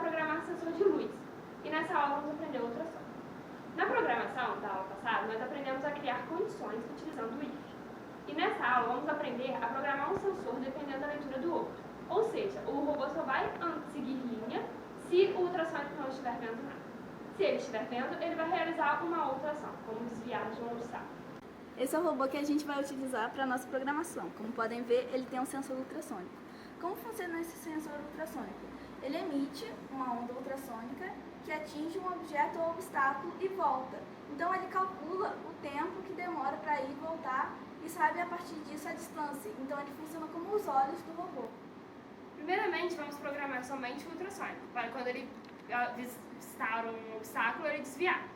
programar sensor de luz. E nessa aula vamos aprender ultrassom. Na programação da aula passada, nós aprendemos a criar condições utilizando o if. E nessa aula vamos aprender a programar um sensor dependendo da leitura do outro. Ou seja, o robô só vai seguir linha se o ultrassônico não estiver vendo nada. Se ele estiver vendo, ele vai realizar uma outra ação, como desviar de um obstáculo. Esse é o robô que a gente vai utilizar para a nossa programação. Como podem ver, ele tem um sensor ultrassônico. Como funciona esse sensor ultrassônico? Ele emite uma onda ultrassônica que atinge um objeto ou obstáculo e volta. Então ele calcula o tempo que demora para ir e voltar e sabe a partir disso a distância. Então ele funciona como os olhos do robô. Primeiramente, vamos programar somente o ultrassônico, para quando ele avistar um obstáculo, ele desviar.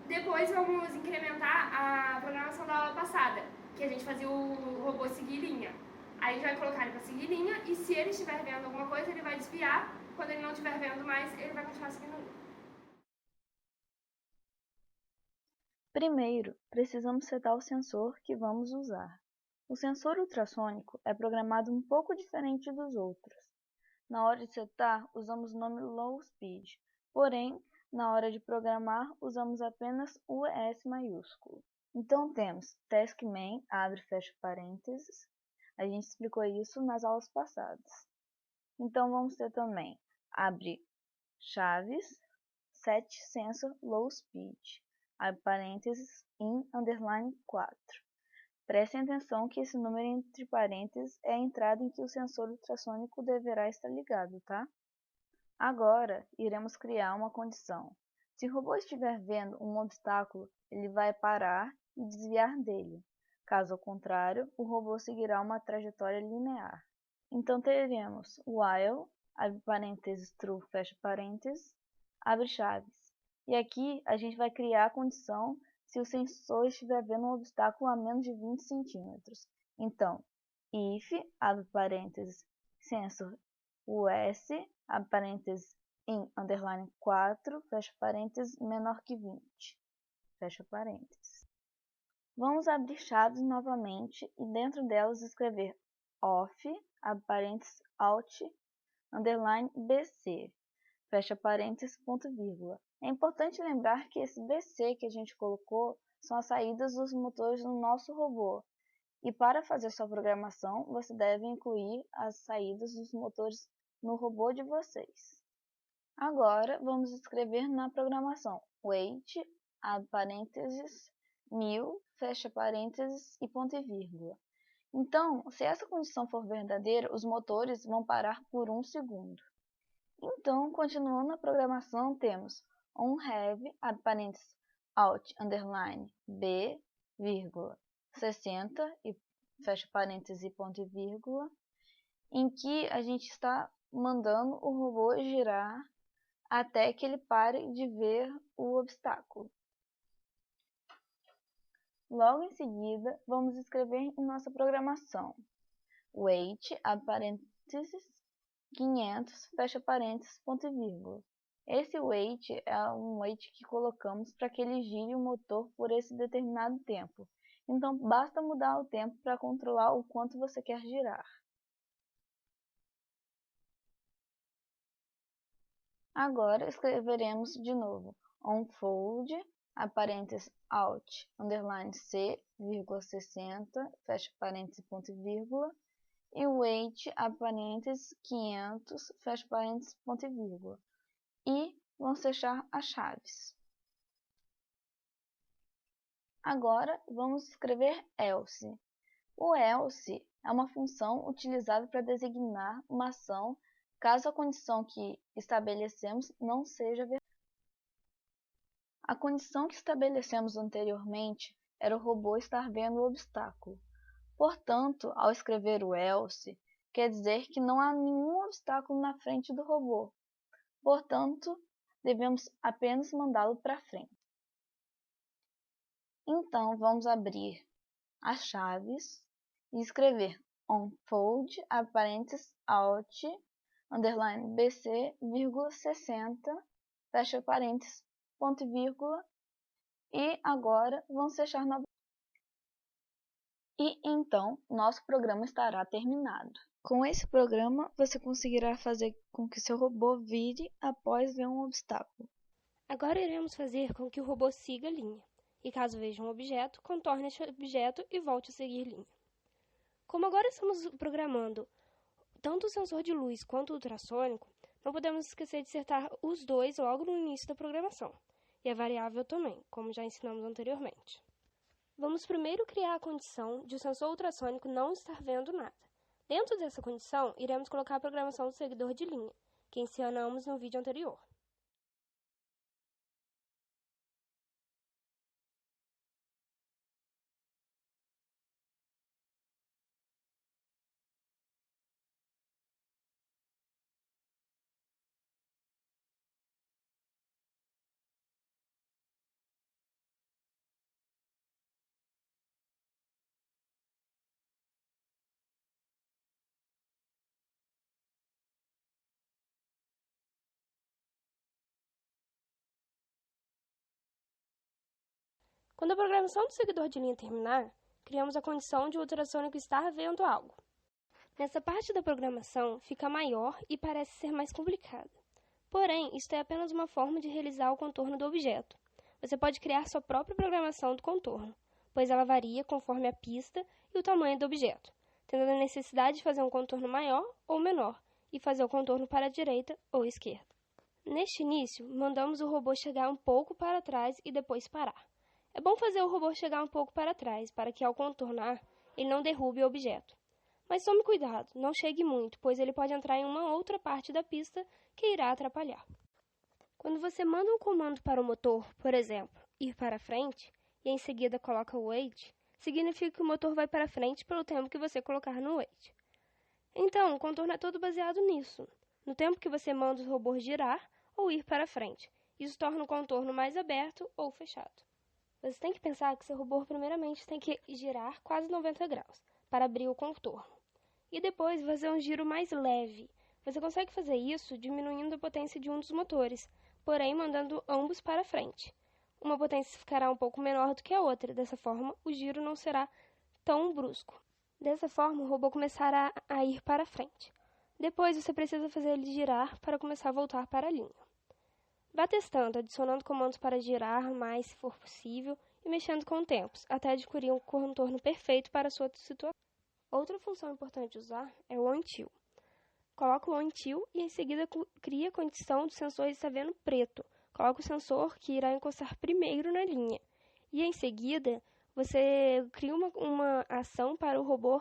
Depois vamos incrementar a programação da aula passada, que a gente fazia o robô seguir linha. Aí a gente vai colocar ele para seguir linha e se ele estiver vendo alguma coisa, ele vai desviar. Quando ele não estiver vendo mais, ele vai continuar seguindo linha. Primeiro, precisamos setar o sensor que vamos usar. O sensor ultrassônico é programado um pouco diferente dos outros. Na hora de setar, usamos o nome Low Speed, porém, na hora de programar, usamos apenas o ES maiúsculo. Então temos taskMain, abre e fecha parênteses. A gente explicou isso nas aulas passadas. Então vamos ter também abre chaves, set sensor low speed, abre parênteses in underline 4. Prestem atenção que esse número entre parênteses é a entrada em que o sensor ultrassônico deverá estar ligado, tá? Agora, iremos criar uma condição. Se o robô estiver vendo um obstáculo, ele vai parar e desviar dele. Caso contrário, o robô seguirá uma trajetória linear. Então teremos while, abre parênteses true, fecha parênteses, abre chaves. E aqui a gente vai criar a condição se o sensor estiver vendo um obstáculo a menos de 20 centímetros. Então, if, abre parênteses, sensor US, abre parênteses, in underline 4, fecha parênteses, menor que 20, fecha parênteses. Vamos abrir chaves novamente e dentro delas escrever off, abre parênteses, alt, underline BC, fecha parênteses, ponto vírgula. É importante lembrar que esse BC que a gente colocou são as saídas dos motores do nosso robô. E para fazer sua programação, você deve incluir as saídas dos motores no robô de vocês. Agora, vamos escrever na programação wait, abre parênteses, 1000, fecha parênteses e ponto e vírgula. Então, se essa condição for verdadeira, os motores vão parar por 1 segundo. Então, continuando a programação, temos onHave, abre parênteses, alt, underline, b, vírgula, 60, e fecha parênteses e ponto e vírgula, em que a gente está mandando o robô girar até que ele pare de ver o obstáculo. Logo em seguida, vamos escrever em nossa programação wait, abre parênteses, 500, fecha parênteses, ponto e vírgula. Esse wait é um wait que colocamos para que ele gire o motor por esse determinado tempo. Então, basta mudar o tempo para controlar o quanto você quer girar. Agora, escreveremos de novo onFold, abre parênteses, alt, underline c, vírgula 60, fecha parênteses, ponto e vírgula, e wait, abre parênteses, 500, fecha parênteses, ponto e vírgula. E vamos fechar as chaves. Agora, vamos escrever else. O else é uma função utilizada para designar uma ação caso a condição que estabelecemos não seja verdade. A condição que estabelecemos anteriormente era o robô estar vendo o obstáculo. Portanto, ao escrever o else, quer dizer que não há nenhum obstáculo na frente do robô. Portanto, devemos apenas mandá-lo para frente. Então, vamos abrir as chaves e escrever onFold, abre parênteses, alt, underline bc, vírgula 60, fecha parênteses, ponto e vírgula, e agora vamos fechar novamente. E então, nosso programa estará terminado. Com esse programa, você conseguirá fazer com que seu robô vire após ver um obstáculo. Agora iremos fazer com que o robô siga a linha, e caso veja um objeto, contorne este objeto e volte a seguir linha. Como agora estamos programando tanto o sensor de luz quanto o ultrassônico, não podemos esquecer de setar os dois logo no início da programação, e a variável também, como já ensinamos anteriormente. Vamos primeiro criar a condição de o sensor ultrassônico não estar vendo nada. Dentro dessa condição, iremos colocar a programação do seguidor de linha, que ensinamos no vídeo anterior. Quando a programação do seguidor de linha terminar, criamos a condição de o ultrassônico estar vendo algo. Nessa parte da programação fica maior e parece ser mais complicada. Porém, isto é apenas uma forma de realizar o contorno do objeto. Você pode criar sua própria programação do contorno, pois ela varia conforme a pista e o tamanho do objeto, tendo a necessidade de fazer um contorno maior ou menor e fazer o contorno para a direita ou esquerda. Neste início, mandamos o robô chegar um pouco para trás e depois parar. É bom fazer o robô chegar um pouco para trás, para que ao contornar, ele não derrube o objeto. Mas tome cuidado, não chegue muito, pois ele pode entrar em uma outra parte da pista que irá atrapalhar. Quando você manda um comando para o motor, por exemplo, ir para frente, e em seguida coloca o wait, significa que o motor vai para frente pelo tempo que você colocar no wait. Então, o contorno é todo baseado nisso, no tempo que você manda o robô girar ou ir para frente. Isso torna o contorno mais aberto ou fechado. Você tem que pensar que seu robô primeiramente tem que girar quase 90 graus para abrir o contorno. E depois fazer um giro mais leve. Você consegue fazer isso diminuindo a potência de um dos motores, porém mandando ambos para frente. Uma potência ficará um pouco menor do que a outra, dessa forma o giro não será tão brusco. Dessa forma o robô começará a ir para frente. Depois você precisa fazer ele girar para começar a voltar para a linha. Vá testando, adicionando comandos para girar mais se for possível e mexendo com tempos, até adquirir um contorno perfeito para a sua situação. Outra função importante de usar é o until. Coloca o until e em seguida cria a condição do sensor estar vendo preto. Coloca o sensor que irá encostar primeiro na linha. E em seguida, você cria uma ação para o robô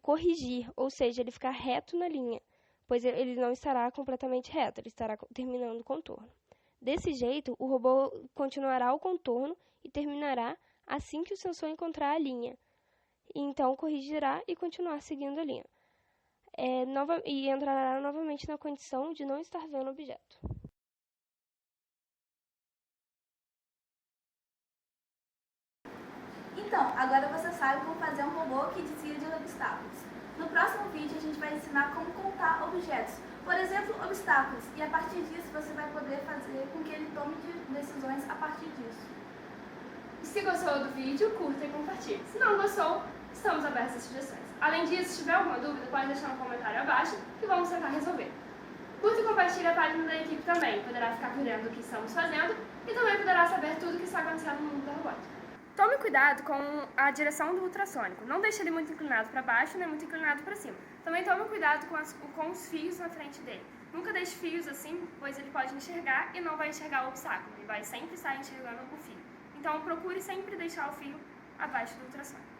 corrigir, ou seja, ele ficar reto na linha, pois ele não estará completamente reto, ele estará terminando o contorno. Desse jeito, o robô continuará o contorno e terminará assim que o sensor encontrar a linha. Então, corrigirá e continuar seguindo a linha. E entrará novamente na condição de não estar vendo o objeto. Então, agora você sabe como fazer um robô que desvia de obstáculos. No próximo vídeo a gente vai ensinar como contar objetos, por exemplo, obstáculos, e a partir disso você vai poder fazer com que ele tome decisões a partir disso. E se gostou do vídeo, curta e compartilhe. Se não gostou, estamos abertos a sugestões. Além disso, se tiver alguma dúvida, pode deixar no comentário abaixo que vamos tentar resolver. Curta e compartilhe a página da equipe também, poderá ficar por dentro do que estamos fazendo e também poderá saber tudo o que está acontecendo no mundo da robótica. Tome cuidado com a direção do ultrassônico, não deixe ele muito inclinado para baixo nem muito inclinado para cima. Também tome cuidado com os fios na frente dele. Nunca deixe fios assim, pois ele pode enxergar e não vai enxergar o obstáculo, ele vai sempre estar enxergando o fio. Então procure sempre deixar o fio abaixo do ultrassônico.